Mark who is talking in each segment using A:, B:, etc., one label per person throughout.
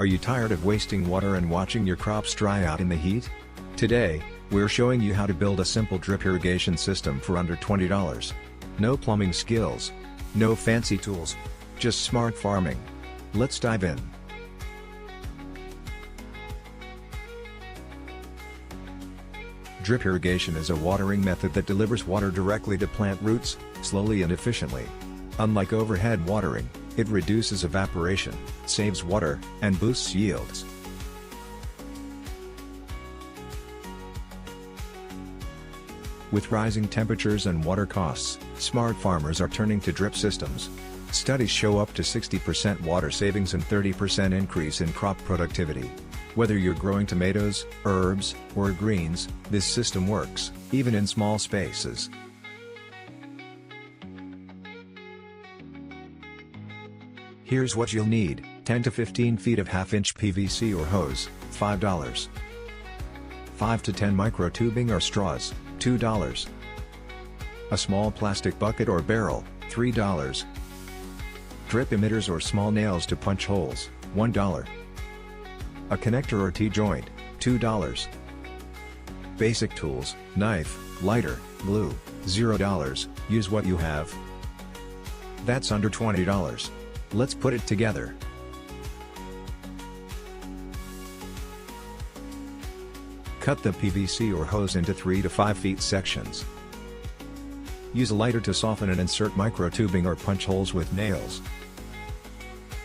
A: Are you tired of wasting water and watching your crops dry out in the heat? Today, we're showing you how to build a simple drip irrigation system for under $20. No plumbing skills. No fancy tools. Just smart farming. Let's dive in. Drip irrigation is a watering method that delivers water directly to plant roots, slowly and efficiently. Unlike overhead watering, it reduces evaporation, saves water, and boosts yields. With rising temperatures and water costs, smart farmers are turning to drip systems. Studies show up to 60% water savings and 30% increase in crop productivity. Whether you're growing tomatoes, herbs, or greens, this system works, even in small spaces. Here's what you'll need: 10 to 15 feet of half-inch PVC or hose, $5. 5 to 10 micro tubing or straws, $2. A small plastic bucket or barrel, $3. Drip emitters or small nails to punch holes, $1. A connector or T-joint, $2. Basic tools: knife, lighter, glue, $0. Use what you have. That's under $20. Let's put it together. Cut the PVC or hose into 3 to 5 feet sections. Use a lighter to soften and insert micro tubing or punch holes with nails.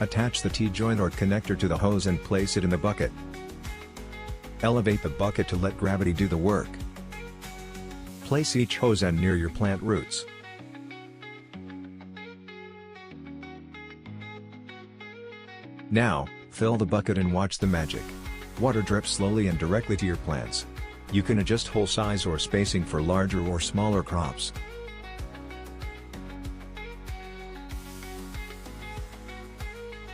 A: Attach the T-joint or connector to the hose and place it in the bucket. Elevate the bucket to let gravity do the work. Place each hose end near your plant roots. Now, fill the bucket and watch the magic. Water drips slowly and directly to your plants. You can adjust hole size or spacing for larger or smaller crops.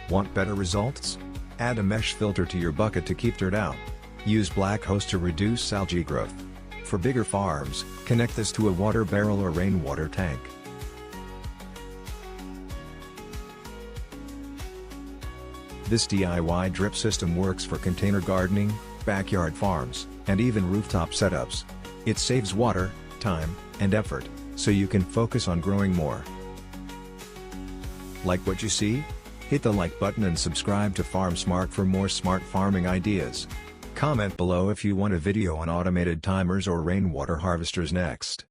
A: Want better results? Add a mesh filter to your bucket to keep dirt out. Use black hose to reduce algae growth. For bigger farms, connect this to a water barrel or rainwater tank. This DIY drip system works for container gardening, backyard farms, and even rooftop setups. It saves water, time, and effort, so you can focus on growing more. Like what you see? Hit the like button and subscribe to Farm Smart for more smart farming ideas. Comment below if you want a video on automated timers or rainwater harvesters next.